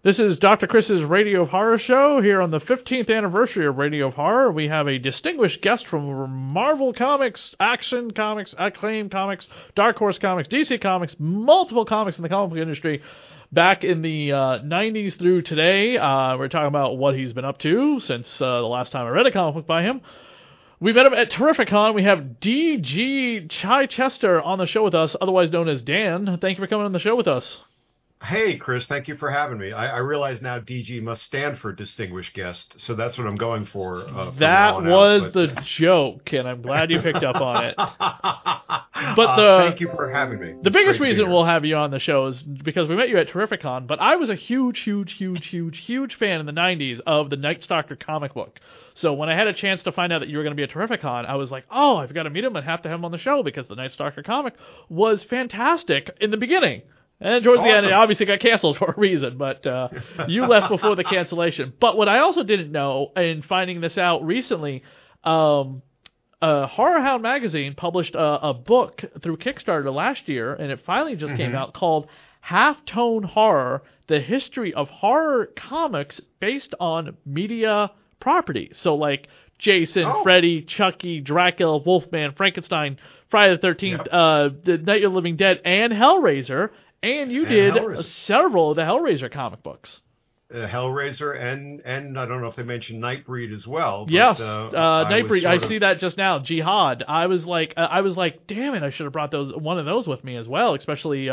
This is Dr. Chris's Radio of Horror show here on the 15th anniversary of Radio of Horror. We have a distinguished guest from Marvel Comics, Action Comics, Acclaim Comics, Dark Horse Comics, DC Comics, multiple comics in the comic book industry back in the 90s through today. We're talking about what he's been up to since the last time I read a comic book by him. We met him at Terrificon. We have D.G. Chichester on the show with us, otherwise known as Dan. Thank you for coming on the show with us. Hey, Chris, thank you for having me. I realize now DG must stand for Distinguished Guest, so that's what I'm going for. That was the joke, and I'm glad you picked up on it. But thank you for having me. The biggest reason we'll have you on the show is because we met you at Terrificon, but I was a huge fan in the 90s of the Night Stalker comic book. So when I had a chance to find out that you were going to be at Terrificon, I was like, oh, I've got to meet him and have to have him on the show because the Night Stalker comic was fantastic in the beginning. And towards the end, it obviously got canceled for a reason, but you left before the cancellation. But what I also didn't know, in finding this out recently, Horror Hound magazine published a book through Kickstarter last year, and it finally just came out, called Halftone Horror, The History of Horror Comics Based on Media Properties. So like Jason, Freddy, Chucky, Dracula, Wolfman, Frankenstein, Friday the 13th, The Night of the Living Dead, and Hellraiser. And you did several of the Hellraiser comic books. Hellraiser and I don't know if they mentioned Nightbreed as well. But, yes, Nightbreed. I see that just now. Jihad. I was like, damn it! I should have brought one of those with me as well. Especially, you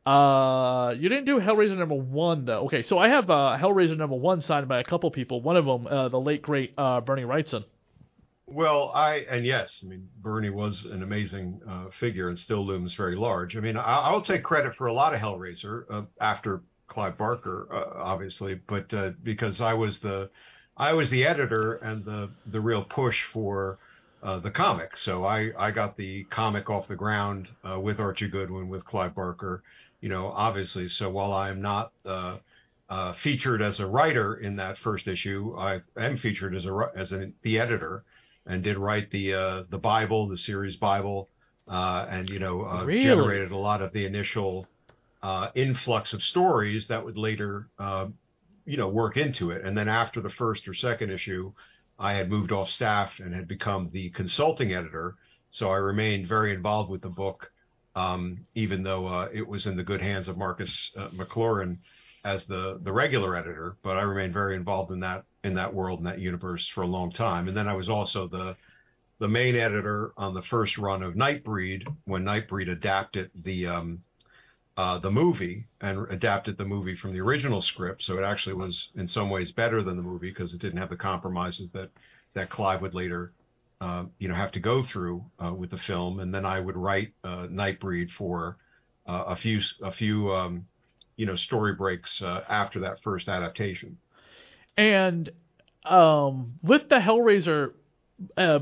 didn't do Hellraiser #1 though. Okay, so I have Hellraiser #1 signed by a couple people. One of them, the late great Bernie Wrightson. Well, yes, I mean, Bernie was an amazing figure and still looms very large. I mean, I'll take credit for a lot of Hellraiser after Clive Barker, obviously, but because I was the editor and the real push for the comic. So I got the comic off the ground with Archie Goodwin, with Clive Barker, obviously. So while I'm not featured as a writer in that first issue, I am featured as the editor. And did write the Bible, the series Bible, and really? Generated a lot of the initial influx of stories that would later work into it. And then after the first or second issue, I had moved off staff and had become the consulting editor. So I remained very involved with the book, even though it was in the good hands of Marcus McLaurin as the regular editor. But I remained very involved in that world and that universe for a long time. And then I was also the main editor on the first run of Nightbreed when Nightbreed adapted the movie and adapted the movie from the original script. So it actually was in some ways better than the movie because it didn't have the compromises that Clive would later have to go through with the film. And then I would write Nightbreed for a few story breaks after that first adaptation. And with the Hellraiser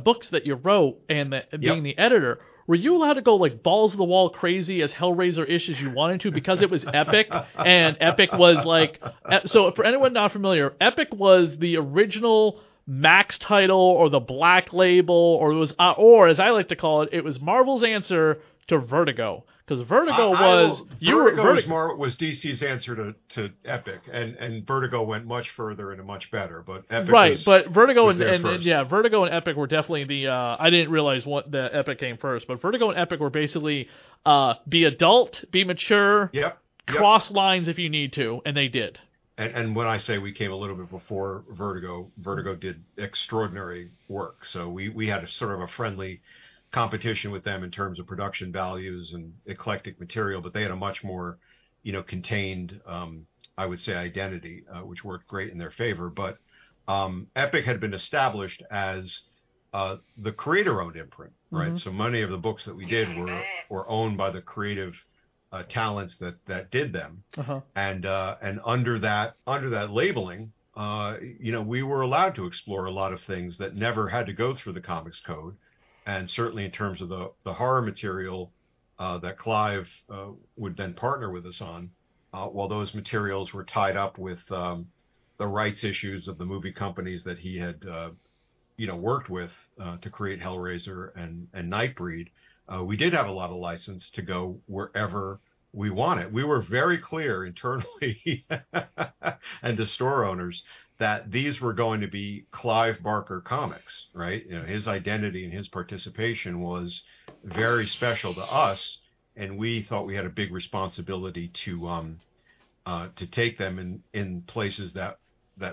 books that you wrote and being the editor, were you allowed to go like balls to the wall crazy as Hellraiser-ish as you wanted to because it was Epic? And Epic was like, so for anyone not familiar, Epic was the original Max title or the Black Label, or it was, or as I like to call it, it was Marvel's answer to Vertigo. Because Vertigo was DC's answer to Epic, and Vertigo went much further and much better. But Epic but Vertigo Vertigo and Epic were definitely the. I didn't realize what the Epic came first, but Vertigo and Epic were basically be adult, be mature, cross lines if you need to, and they did. And when I say we came a little bit before Vertigo did extraordinary work. So we had a sort of a friendly competition with them in terms of production values and eclectic material, but they had a much more, contained, I would say, identity, which worked great in their favor. But Epic had been established as the creator-owned imprint, right? Mm-hmm. So many of the books that we did were owned by the creative talents that did them, and under that labeling, we were allowed to explore a lot of things that never had to go through the comics code. And certainly in terms of the horror material that Clive would then partner with us on, while those materials were tied up with the rights issues of the movie companies that he had worked with to create Hellraiser and Nightbreed, we did have a lot of license to go wherever we want it. We were very clear internally and to store owners that these were going to be Clive Barker comics, right? You know, his identity and his participation was very special to us, and we thought we had a big responsibility to take them in places that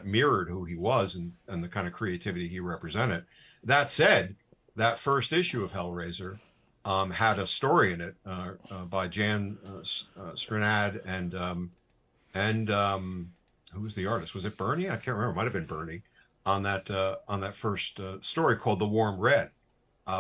mirrored who he was and the kind of creativity he represented. That said, that first issue of Hellraiser had a story in it by Jan Strinad and who was the artist? Was it Bernie? I can't remember. It might have been Bernie on that first story called The Warm Red,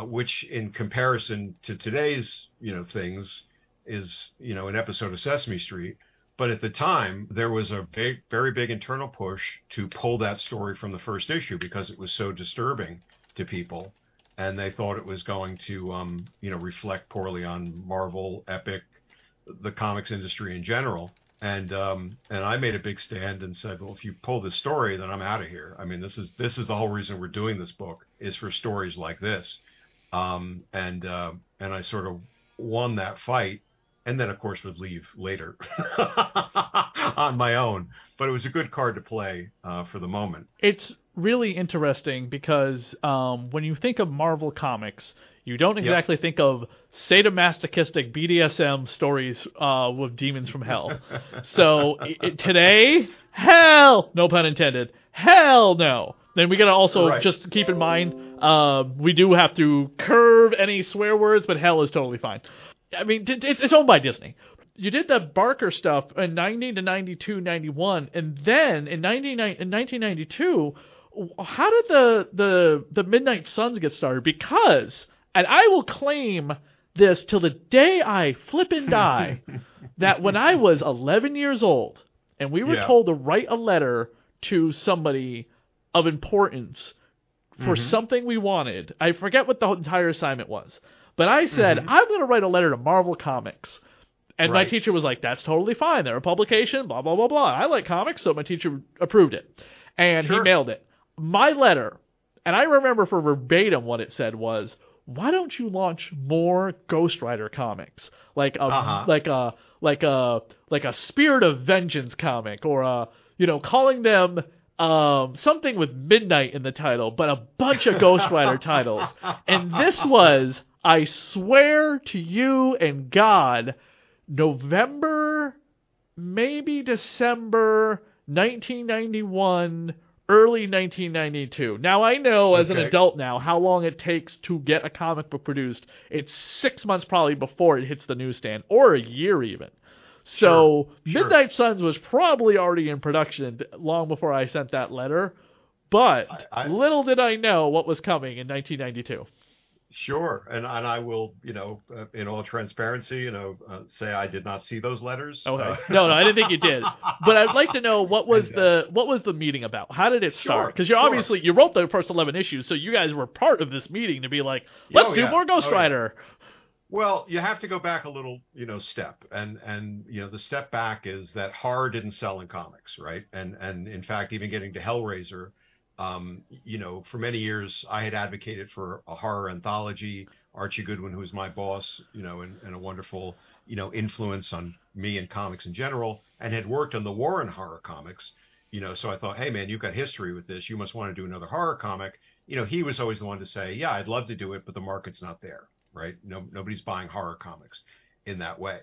which in comparison to today's things is an episode of Sesame Street. But at the time, there was a very big internal push to pull that story from the first issue because it was so disturbing to people, and they thought it was going to reflect poorly on Marvel, Epic, the comics industry in general. And I made a big stand and said, well, if you pull this story, then I'm out of here. I mean, this is the whole reason we're doing this book, is for stories like this. And I sort of won that fight, and then of course would leave later on my own. But it was a good card to play for the moment. It's really interesting because when you think of Marvel Comics, you don't exactly think of sadomasochistic BDSM stories with demons from hell. So today, hell, no pun intended, hell no. Then we got to also just keep in mind, we do have to curve any swear words, but hell is totally fine. I mean, it's owned by Disney. You did the Barker stuff in 90 to 92, 91, and then in 1992, how did the Midnight Suns get started? Because, and I will claim this till the day I flippin' die, that when I was 11 years old, and we were told to write a letter to somebody of importance for something we wanted, I forget what the entire assignment was, but I said, I'm going to write a letter to Marvel Comics. And my teacher was like, that's totally fine. They're a publication, blah, blah, blah, blah. I like comics, so my teacher approved it. And he mailed it. My letter, and I remember for verbatim what it said was, why don't you launch more Ghost Rider comics? Like a Spirit of Vengeance comic, or calling them something with midnight in the title, but a bunch of Ghost Rider titles. And this was, I swear to you and God, November, maybe December 1991, early 1992. Now, I know as an adult now how long it takes to get a comic book produced. It's 6 months probably before it hits the newsstand, or a year even. So Midnight Suns was probably already in production long before I sent that letter. But little did I know what was coming in 1992. Sure, and I will, in all transparency, say I did not see those letters. Okay. No, I didn't think you did. But I'd like to know what was the meeting about? How did it start? Because obviously you wrote the first 11 issues, so you guys were part of this meeting to be like, let's do more Ghost Rider. Yeah. Well, you have to go back a little, step, and the step back is that horror didn't sell in comics, right? And in fact, even getting to Hellraiser. For many years, I had advocated for a horror anthology. Archie Goodwin, who was my boss, and a wonderful, influence on me and comics in general, and had worked on the Warren horror comics, so I thought, hey, man, you've got history with this. You must want to do another horror comic. He was always the one to say, yeah, I'd love to do it, but the market's not there, right? Nobody's buying horror comics in that way.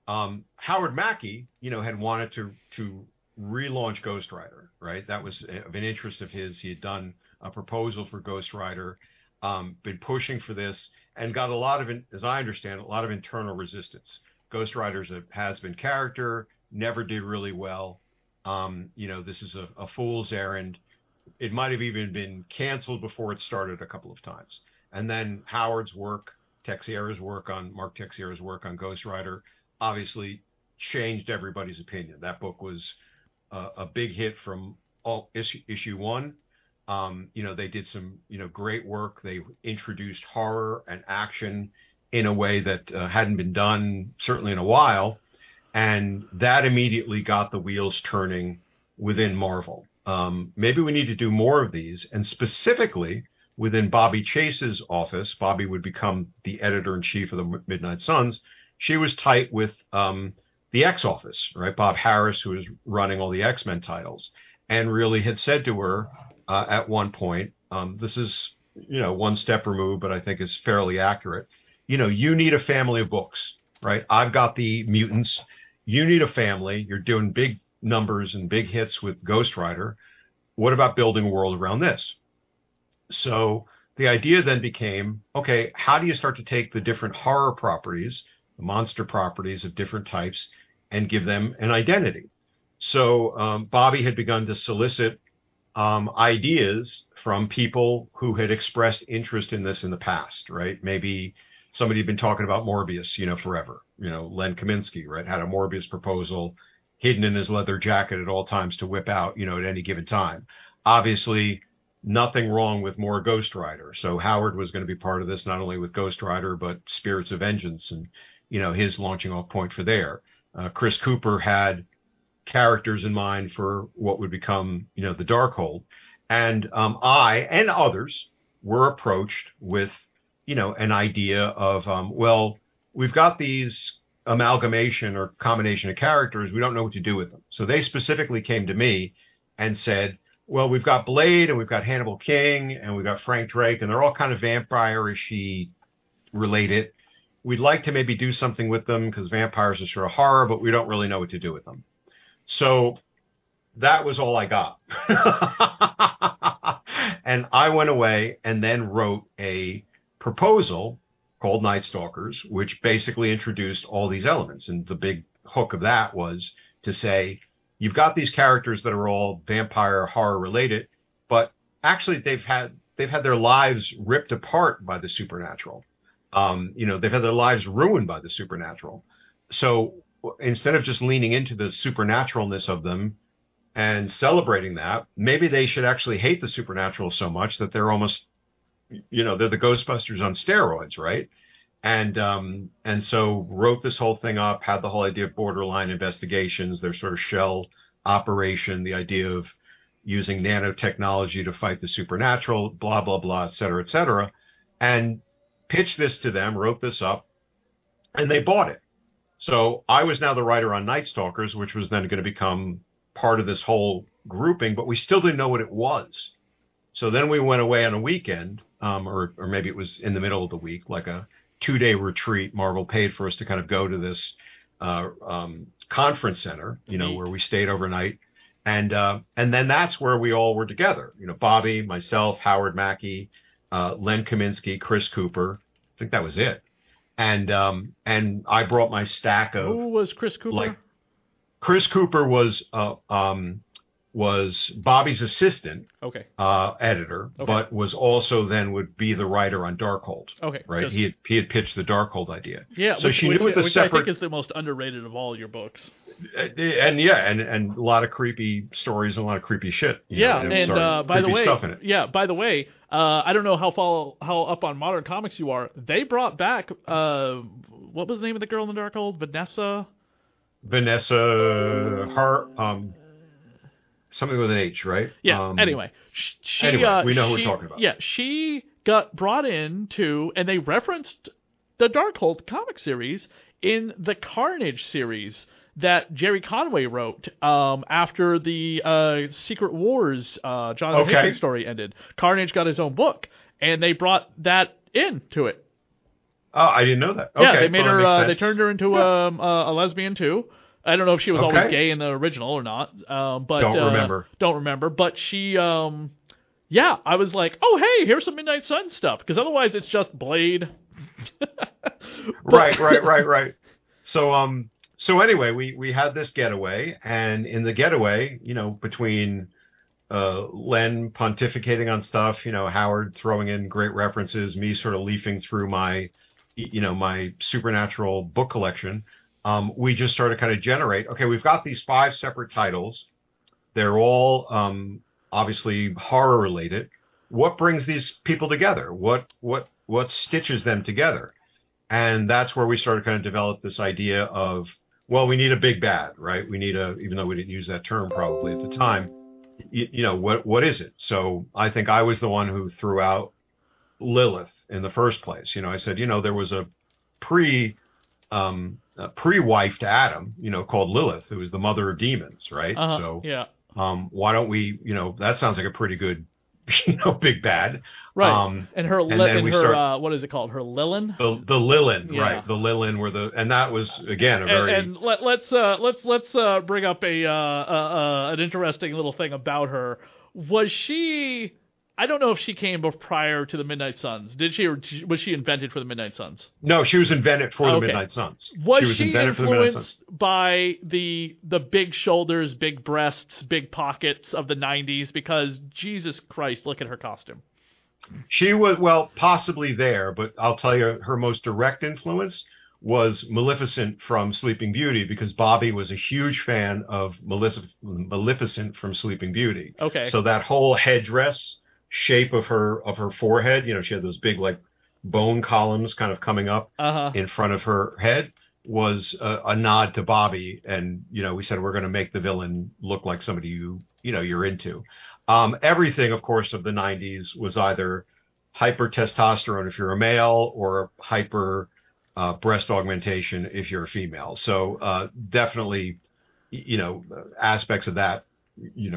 Howard Mackey, had wanted to relaunch Ghost Rider, right? That was of an interest of his. He had done a proposal for Ghost Rider, been pushing for this, and got a lot of, as I understand, a lot of internal resistance. Ghost Rider's a has-been character, never did really well. This is a fool's errand. It might have even been canceled before it started a couple of times. And then Howard's work, Mark Texeira's work on Ghost Rider, obviously changed everybody's opinion. That book was a big hit from issue one. They did some, great work. They introduced horror and action in a way that hadn't been done certainly in a while. And that immediately got the wheels turning within Marvel. Maybe we need to do more of these. And specifically within Bobby Chase's office, Bobby would become the editor-in-chief of the Midnight Suns. she was tight with the X office, right? Bob Harris, who was running all the X-Men titles, and really had said to her at one point, this is, one step removed, but I think is fairly accurate. You need a family of books, right? I've got the mutants. You need a family. You're doing big numbers and big hits with Ghost Rider. What about building a world around this? So the idea then became, okay, how do you start to take the different horror properties, the monster properties of different types, and give them an identity? So Bobby had begun to solicit ideas from people who had expressed interest in this in the past, right? Maybe somebody had been talking about Morbius, forever. Len Kaminsky, right, had a Morbius proposal hidden in his leather jacket at all times to whip out, at any given time. Obviously, nothing wrong with more Ghost Rider. So Howard was going to be part of this, not only with Ghost Rider, but Spirits of Vengeance and, his launching off point for there. Chris Cooper had characters in mind for what would become, the Darkhold. And I and others were approached with, an idea of, well, we've got these amalgamation or combination of characters. We don't know what to do with them. So they specifically came to me and said, well, we've got Blade and we've got Hannibal King and we've got Frank Drake, and they're all kind of vampire-ish related. We'd like to maybe do something with them because vampires are sort of horror, but we don't really know what to do with them. So that was all I got. And I went away and then wrote a proposal called Night Stalkers, which basically introduced all these elements. And the big hook of that was to say, you've got these characters that are all vampire horror related, but actually they've had their lives ripped apart by the supernatural. They've had their lives ruined by the supernatural. So instead of just leaning into the supernaturalness of them and celebrating that, maybe they should actually hate the supernatural so much that they're almost, they're the Ghostbusters on steroids, right? And so wrote this whole thing up, had the whole idea of borderline investigations, their sort of shell operation, the idea of using nanotechnology to fight the supernatural, blah, blah, blah, et cetera, and pitched this to them, wrote this up, and they bought it. So I was now the writer on Night Stalkers, which was then going to become part of this whole grouping, but we still didn't know what it was. So then we went away on a weekend, or maybe it was in the middle of the week, like a 2-day retreat. Marvel paid for us to kind of go to this conference center, where we stayed overnight. And then that's where we all were together. Bobby, myself, Howard Mackey, Len Kaminsky, Chris Cooper. I think that was it. And I brought my stack of. Who was Chris Cooper? Chris Cooper was Bobby's assistant, editor, but was also then would be the writer on Darkhold. Okay, right. He had pitched the Darkhold idea. Yeah, so she knew it the separate. I think is the most underrated of all your books. And a lot of creepy stories and a lot of creepy shit. By the way, I don't know how up on modern comics you are. They brought back what was the name of the girl in the Darkhold? Something with an H, right? Yeah. Anyway, we know who we're talking about. Yeah, she got brought in too, and they referenced the Darkhold comic series in the Carnage series that Jerry Conway wrote after the Secret Wars Jonathan Hickman story ended. Carnage got his own book, and they brought that into it. Oh, I didn't know that. Yeah, they made her. They turned her into a lesbian too. I don't know if she was always gay in the original or not. But Don't remember. But she, I was like, oh hey, here's some Midnight Sun stuff, because otherwise it's just Blade. Right. So anyway, we had this getaway, and in the getaway, between Len pontificating on stuff, Howard throwing in great references, me sort of leafing through my supernatural book collection, we just started kind of generate, okay, we've got these 5 separate titles. They're all obviously horror related. What brings these people together? What stitches them together? And that's where we started kind of develop this idea of, well, we need a big bad, right? We need even though we didn't use that term probably at the time, what is it? So I think I was the one who threw out Lilith in the first place. I said, there was a pre pre-wife to Adam, called Lilith, who was the mother of demons, right? So, yeah. why don't we, that sounds like a pretty good, big bad. Right. And her, and then we start, what is it called? Her Lilin? the Lilin, Yeah. right? The Lilin and that was again a very. And let's bring up an interesting little thing about her. Was she? I don't know if she came prior to the Midnight Suns. Did she, or was she invented for the Midnight Suns? No, she was invented for the Midnight Suns. Was she influenced by the big shoulders, big breasts, big pockets of the 90s? Because Jesus Christ, look at her costume. She was, well, possibly there, but I'll tell you, her most direct influence was Maleficent from Sleeping Beauty, because Bobby was a huge fan of Maleficent from Sleeping Beauty. Okay. So that whole headdress shape of her forehead, she had those big like bone columns kind of coming up in front of her head, was a nod to Bobby. And we said we're going to make the villain look like somebody you're into. Everything, of course, of the 90s was either hyper testosterone if you're a male, or hyper breast augmentation if you're a female. So definitely aspects of that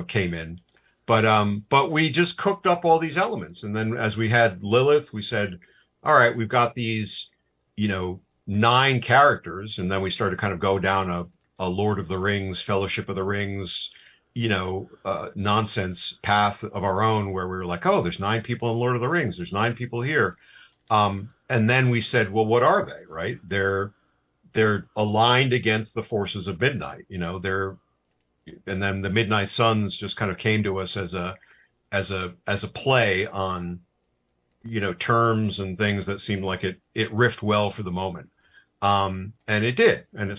came in. But we just cooked up all these elements. And then as we had Lilith, we said, all right, we've got these, 9 characters. And then we started to kind of go down a Lord of the Rings, Fellowship of the Rings, nonsense path of our own, where we were like, oh, there's 9 people in Lord of the Rings. There's 9 people here. And then we said, well, what are they? Right. They're aligned against the forces of midnight. And then the Midnight Suns just kind of came to us as a play on, terms and things that seemed like it riffed well for the moment. And it did, and it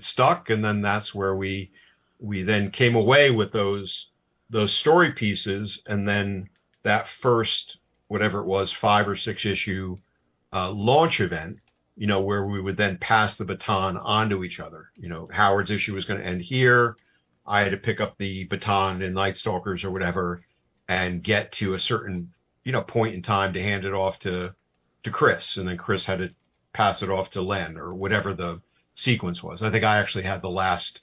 stuck. And then that's where we then came away with those story pieces. And then that first, whatever it was, 5 or 6 issue launch event, where we would then pass the baton on to each other. Howard's issue was going to end here. I had to pick up the baton in Night Stalkers or whatever and get to a certain, point in time to hand it off to Chris. And then Chris had to pass it off to Len, or whatever the sequence was. I think I actually had the last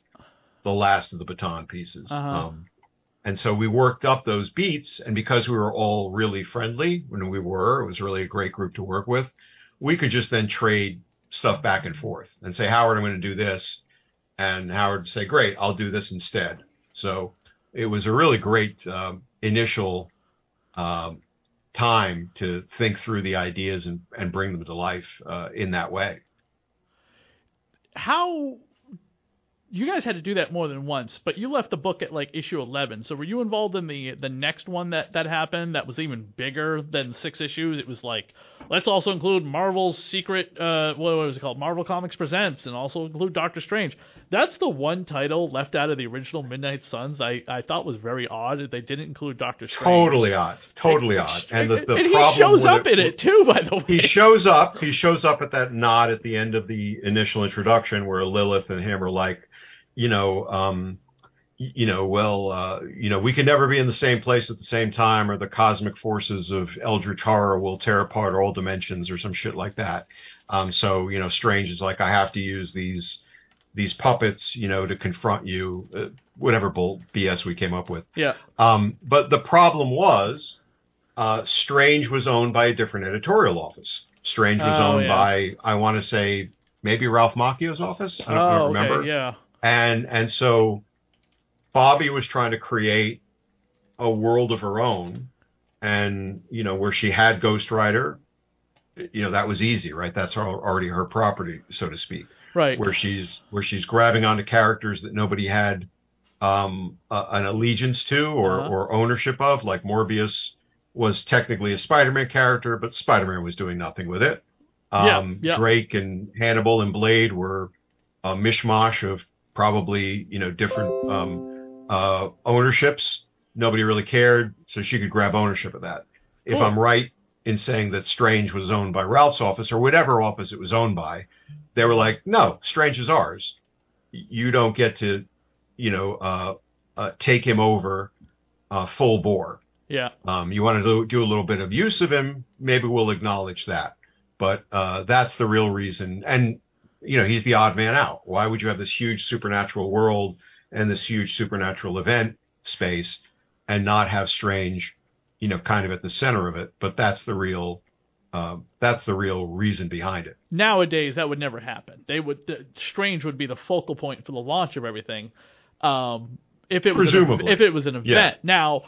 of the baton pieces. And so we worked up those beats, and because we were all really friendly when it was really a great group to work with, we could just then trade stuff back and forth and say, Howard, I'm going to do this. And Howard would say, great, I'll do this instead. So it was a really great initial time to think through the ideas and bring them to life in that way. How you guys had to do that more than once, but you left the book at like issue 11. So were you involved in the next one that happened that was even bigger than 6 issues? It was like, let's also include Marvel's secret, what was it called? Marvel Comics Presents, and also include Doctor Strange. That's the one title left out of the original Midnight Suns I thought was very odd that they didn't include Doctor Strange. Totally odd. And the and problem he shows up in it too, by the way. He shows up at that nod at the end of the initial introduction, where Lilith and him are like, we can never be in the same place at the same time, or the cosmic forces of eldritch horror will tear apart all dimensions, or some shit like that. So Strange is like, I have to use these puppets, to confront you, whatever BS we came up with. Yeah. But the problem was, Strange was owned by a different editorial office. Strange was owned by, I want to say, maybe Ralph Macchio's office. I don't remember. Okay, yeah. And so Bobby was trying to create a world of her own, and where she had Ghost Rider, that was easy, right? That's already her property, so to speak. Right. Where she's grabbing onto characters that nobody had an allegiance to or ownership of, like Morbius was technically a Spider-Man character, but Spider-Man was doing nothing with it. Drake and Hannibal and Blade were a mishmash of probably different ownerships. Nobody really cared, so she could grab ownership of that. Cool. If I'm right in saying that Strange was owned by Ralph's office, or whatever office it was owned by, they were like, no, Strange is ours. You don't get to take him over full bore. Yeah. You want to do a little bit of use of him, maybe we'll acknowledge that. But that's the real reason. And he's the odd man out. Why would you have this huge supernatural world and this huge supernatural event space and not have Strange, kind of at the center of it? But that's the real reason behind it. Nowadays, that would never happen. Strange would be the focal point for the launch of everything. If it was an event. Yeah. Now,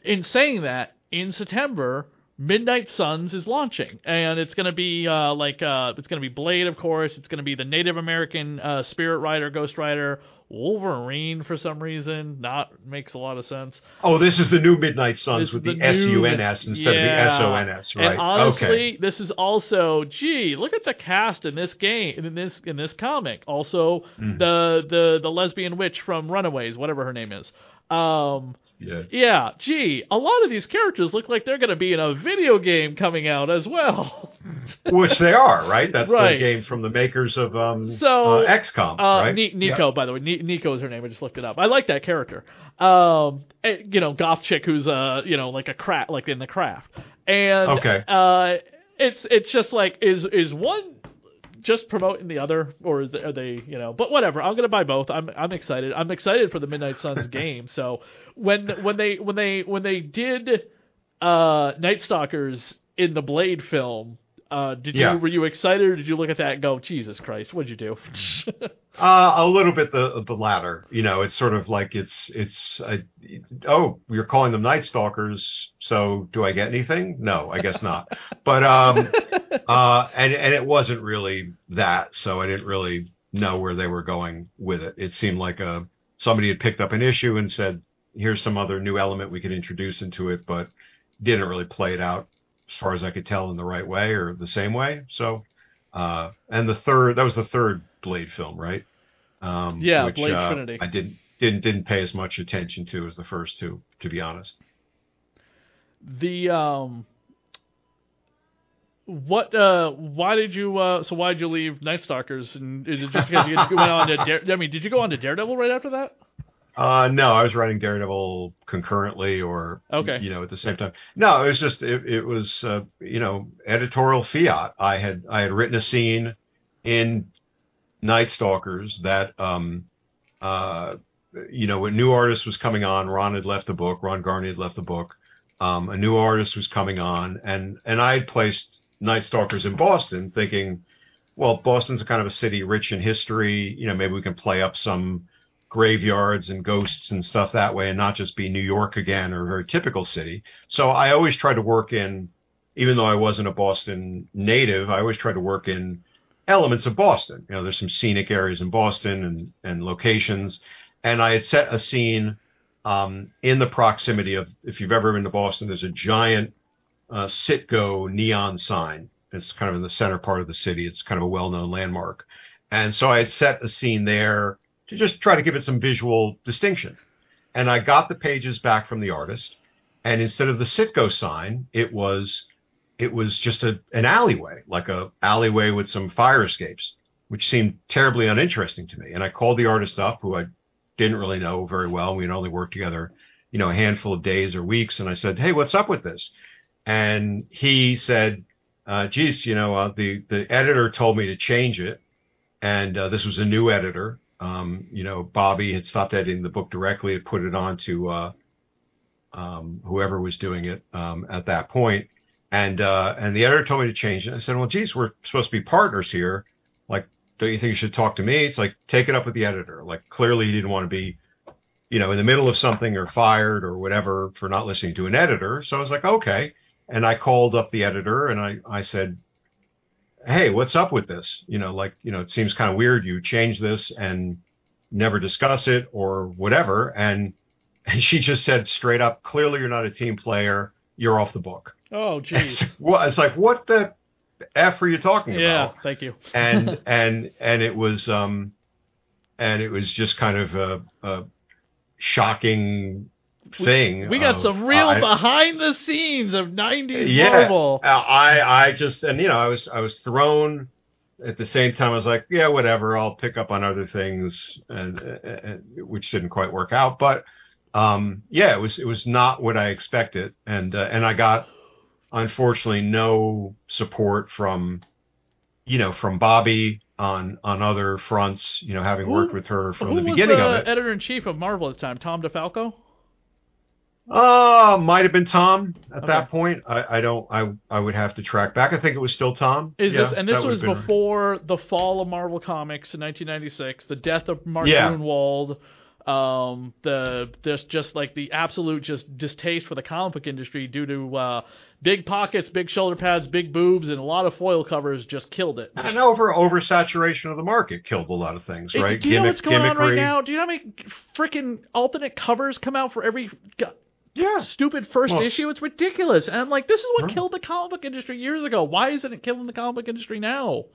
in saying that, in September, Midnight Suns is launching, and it's going to be it's going to be Blade, of course. It's going to be the Native American Spirit Rider, Ghost Rider, Wolverine for some reason. Makes a lot of sense. Oh, this is the new Midnight Suns with the SUNS instead of the SONS, right? And honestly, this is also, look at the cast in this game, in this comic. Also, the lesbian witch from Runaways, whatever her name is. A lot of these characters look like they're going to be in a video game coming out as well. Which they are, right? That's right. The game from the makers of XCOM, right? Nico, by the way. Nico is her name. I just looked it up. I like that character. Goth chick who's, like a craft, like in the craft. And it's just like, is one just promoting the other, or are they, but whatever. I'm going to buy both. I'm excited. I'm excited for the Midnight Suns game. So when they did Night Stalkers in the Blade film, were you excited, or did you look at that and go, Jesus Christ, what'd you do? A little bit the latter. It's sort of like you're calling them Night Stalkers, so do I get anything? No, I guess not. But and it wasn't really that, so I didn't really know where they were going with it. It seemed like somebody had picked up an issue and said, here's some other new element we could introduce into it, but didn't really play it out, as far as I could tell, in the right way or the same way. So, and that was the third Blade film, right? Blade Trinity. I didn't pay as much attention to as the first two, to be honest. Why did you leave Night Stalkers? And is it just because you went on to did you go on to Daredevil right after that? No, I was writing Daredevil concurrently or, at the same time. No, it was just, it was, editorial fiat. I had written a scene in Night Stalkers that, when new artist was coming on, Ron Garney had left the book. A new artist was coming on, and I had placed Night Stalkers in Boston thinking, well, Boston's a kind of a city rich in history. Maybe we can play up some graveyards and ghosts and stuff that way and not just be New York again or a very typical city. So I always tried to work in, even though I wasn't a Boston native, I always tried to work in elements of Boston. There's some scenic areas in Boston and locations. And I had set a scene in the proximity of, if you've ever been to Boston, there's a giant Citgo neon sign. It's kind of in the center part of the city. It's kind of a well-known landmark. And so I had set a scene there to just try to give it some visual distinction. And I got the pages back from the artist, and instead of the Citgo sign, it was just an alleyway, like a alleyway with some fire escapes, which seemed terribly uninteresting to me. And I called the artist up, who I didn't really know very well. We had only worked together, a handful of days or weeks. And I said, hey, what's up with this? And he said, geez, the editor told me to change it. And this was a new editor. Bobby had stopped editing the book directly, had put it on to whoever was doing it at that point. And the editor told me to change it. I said, well, geez, we're supposed to be partners here. Like, don't you think you should talk to me? It's like, take it up with the editor. Like, clearly he didn't want to be, in the middle of something or fired or whatever for not listening to an editor. So I was like, okay. And I called up the editor and I said, hey, what's up with this? It seems kind of weird. You change this and never discuss it or whatever. And she just said straight up, clearly you're not a team player. You're off the book. Oh, geez. It's like, what the F are you talking about? Yeah, thank you. and it was just kind of a shocking thing. We got some real behind the scenes of 90s Marvel. I was thrown. At the same time, I was like, yeah, whatever. I'll pick up on other things, and which didn't quite work out. But it was not what I expected, and I got, unfortunately, no support from Bobby on other fronts. You know, having worked with her from the Who was beginning of the it. editor-in-chief of Marvel at the time? Tom DeFalco? Might have been Tom at Okay. that point. I would have to track back. I think it was still Tom. This that was would've been- before the fall of Marvel Comics in 1996, the death of Mark Yeah. Gruenwald, there's just like the absolute just distaste for the comic book industry due to big pockets, big shoulder pads, big boobs, and a lot of foil covers just killed it. And oversaturation of the market killed a lot of things, right? Do you know what's going on right gimmickry. now? Do you know how many freaking alternate covers come out for every Yeah. stupid first issue? It's ridiculous. And I'm like, this is what Right. killed the comic book industry years ago. Why isn't it killing the comic book industry now?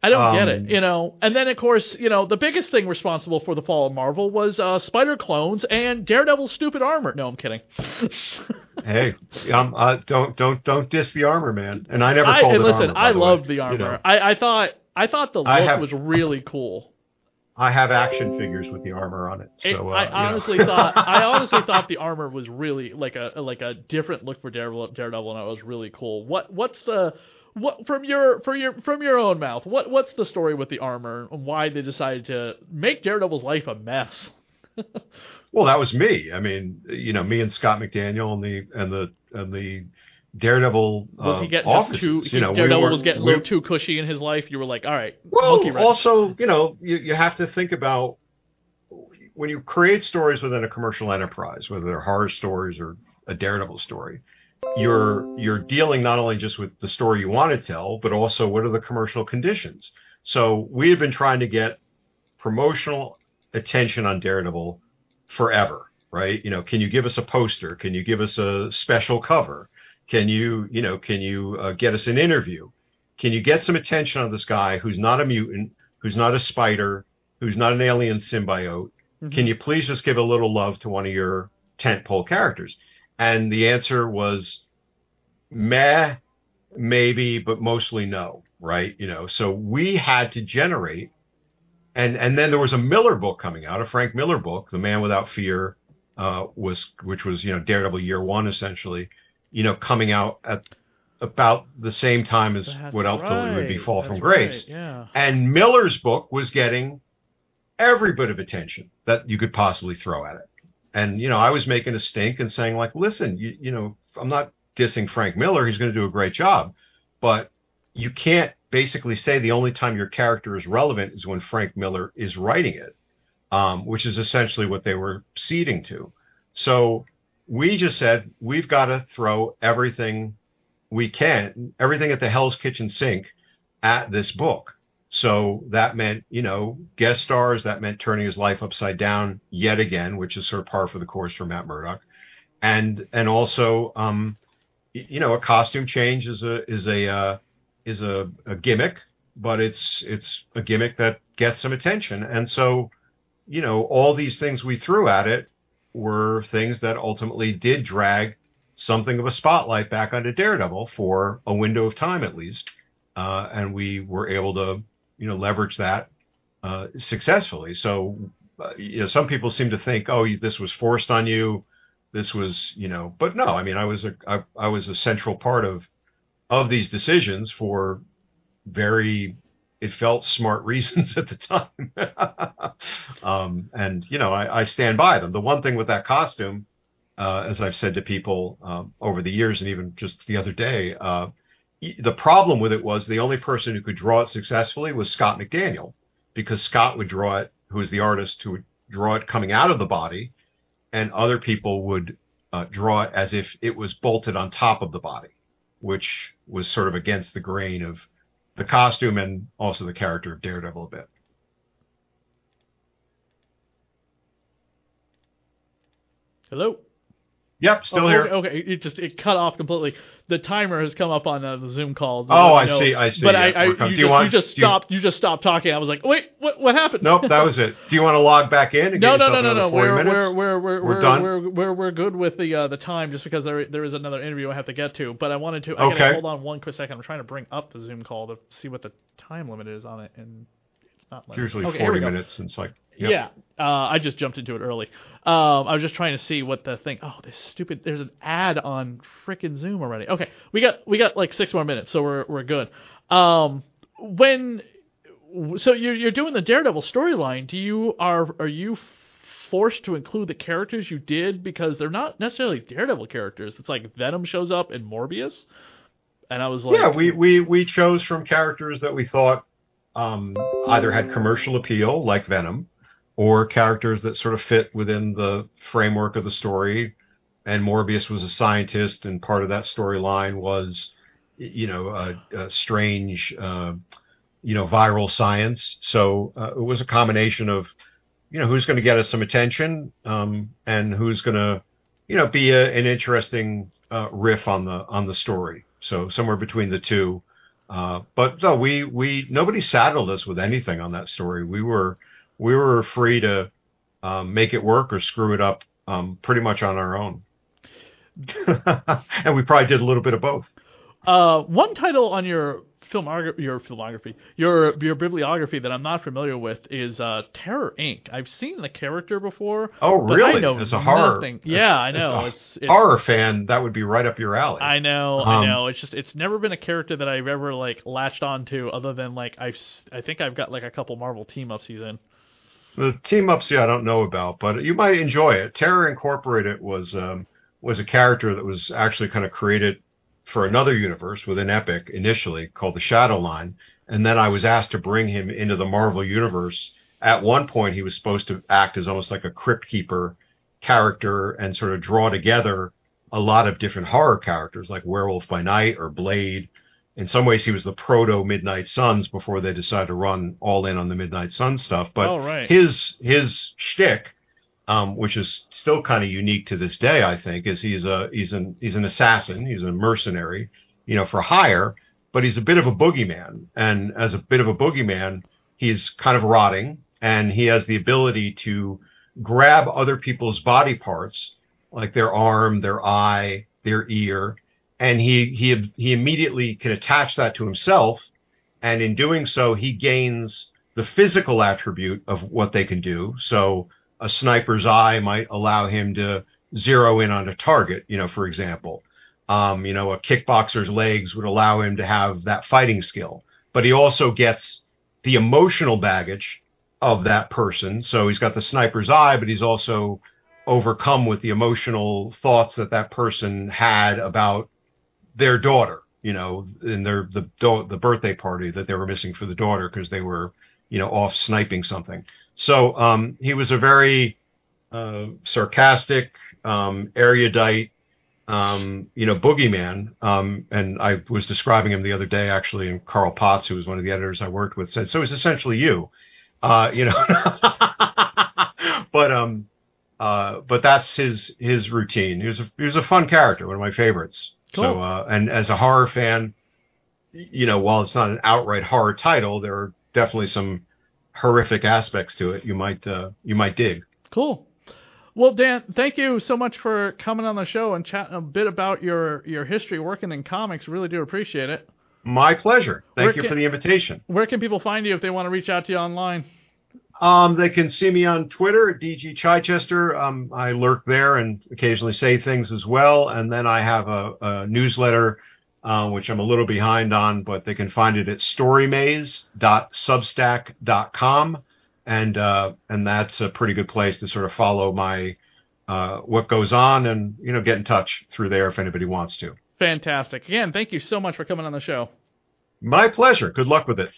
I don't get it, you know. And then, of course, you know, the biggest thing responsible for the fall of Marvel was Spider clones and Daredevil's stupid armor. No, I'm kidding. Hey, don't diss the armor, man. And I never called it listen, armor. by I the loved way. the armor. You know, I thought the look was really cool. I have action figures with the armor on it. So I honestly thought the armor was really like a different look for Daredevil, and it was really cool. What's from your own mouth? What's the story with the armor and why they decided to make Daredevil's life a mess? Well, that was me. I mean, you know, me and Scott McDaniel and the Daredevil Was he getting offices. Daredevil was getting a little too cushy in his life? You were like, all right. Well, monkey wrench. also, you know, you have to think about when you create stories within a commercial enterprise, whether they're horror stories or a Daredevil story, you're dealing not only just with the story you want to tell, but also what are the commercial conditions. So we have been trying to get promotional attention on Daredevil forever, right? You know, can you give us a poster? Can you give us a special cover? Can you get us an interview? Can you get some attention on this guy who's not a mutant, who's not a spider, who's not an alien symbiote? Mm-hmm. Can you please just give a little love to one of your tentpole characters? And the answer was meh, maybe, but mostly no, right? You know, so we had to generate, and then there was a Miller book coming out, a Frank Miller book, The Man Without Fear, which was, you know, Daredevil Year One, essentially, you know, coming out at about the same time as what ultimately would be Fall from Grace. Right, yeah. And Miller's book was getting every bit of attention that you could possibly throw at it. And, you know, I was making a stink and saying, like, listen, you know, I'm not dissing Frank Miller. He's going to do a great job. But you can't basically say the only time your character is relevant is when Frank Miller is writing it, which is essentially what they were ceding to. So we just said, we've got to throw everything we can, everything at the Hell's Kitchen sink at this book. So that meant, you know, guest stars. That meant turning his life upside down yet again, which is sort of par for the course for Matt Murdock, and also, you know, a costume change is a gimmick, but it's a gimmick that gets some attention. And so, you know, all these things we threw at it were things that ultimately did drag something of a spotlight back onto Daredevil for a window of time at least, and we were able to, you know, leverage that successfully. So, you know, some people seem to think, oh, this was forced on you. This was, you know, but no, I mean, I was a central part of these decisions for it felt smart reasons at the time. And, you know, I stand by them. The one thing with that costume, as I've said to people over the years and even just the other day, the problem with it was the only person who could draw it successfully was Scott McDaniel, because Scott would draw it, who was the artist who would draw it coming out of the body, and other people would draw it as if it was bolted on top of the body, which was sort of against the grain of the costume and also the character of Daredevil a bit. Hello? Yep, still here. Okay, it cut off completely. The timer has come up on the Zoom call. Oh, I see. But yeah, you just stopped talking. I was like, wait, what happened? Nope, that was it. Do you want to log back in? And No. We're done. We're good with the time, just because there is another interview I have to get to. But I wanted to. Okay. Hold on one quick second. I'm trying to bring up the Zoom call to see what the time limit is on it, and it's not. It's usually 40 minutes since like. Yep. Yeah, I just jumped into it early. I was just trying to see what the thing. Oh, there's an ad on frickin' Zoom already. Okay, we got like 6 more minutes, so we're good. When So you're doing the Daredevil storyline. Are you forced to include the characters you did because they're not necessarily Daredevil characters? It's like Venom shows up in Morbius, and I was like, yeah, we chose from characters that we thought either had commercial appeal, like Venom, or characters that sort of fit within the framework of the story. And Morbius was a scientist, and part of that storyline was, a strange, viral science. So it was a combination of, who's going to get us some attention, and who's going to, be an interesting riff on the story. So somewhere between the two. But no, nobody saddled us with anything on that story. We were free to make it work or screw it up pretty much on our own. And we probably did a little bit of both. One title on your bibliography that I'm not familiar with is Terror Inc. I've seen the character before. Oh, really? But I know as a horror, nothing. Yeah, I know. It's horror fan, that would be right up your alley. I know. It's never been a character that I've ever latched onto, other than I think I've got a couple Marvel team ups he's in. The team ups, I don't know about, but you might enjoy it. Terror Incorporated was a character that was actually kind of created for another universe within Epic initially, called the Shadow Line, and then I was asked to bring him into the Marvel universe. At one point, he was supposed to act as almost like a crypt keeper character and sort of draw together a lot of different horror characters, like Werewolf by Night or Blade. In some ways, he was the proto Midnight Suns before they decided to run all in on the Midnight Suns stuff. But his shtick, which is still kind of unique to this day, I think, is he's an assassin, he's a mercenary, for hire, but he's a bit of a boogeyman. And as a bit of a boogeyman, he's kind of rotting, and he has the ability to grab other people's body parts, like their arm, their eye, their ear, and he immediately can attach that to himself, and in doing so, he gains the physical attribute of what they can do. So a sniper's eye might allow him to zero in on a target, for example. A kickboxer's legs would allow him to have that fighting skill. But he also gets the emotional baggage of that person. So he's got the sniper's eye, but he's also overcome with the emotional thoughts that person had about their daughter, in the birthday party that they were missing for the daughter because they were, off sniping something. So he was a very sarcastic, erudite, boogeyman. And I was describing him the other day, actually, and Carl Potts, who was one of the editors I worked with, said, so he's essentially you, But that's his routine. He was a fun character, one of my favorites. Cool. So, and as a horror fan, while it's not an outright horror title, there are definitely some horrific aspects to it you might dig. Cool. Well, Dan, thank you so much for coming on the show and chatting a bit about your history working in comics. Really do appreciate it. My pleasure. Thank you for the invitation. Where can people find you if they want to reach out to you online? They can see me on Twitter at DG Chichester. I lurk there and occasionally say things as well. And then I have a newsletter, which I'm a little behind on, but they can find it at storymaze.substack.com. And that's a pretty good place to sort of follow my what goes on and, get in touch through there if anybody wants to. Fantastic. Again, thank you so much for coming on the show. My pleasure. Good luck with it.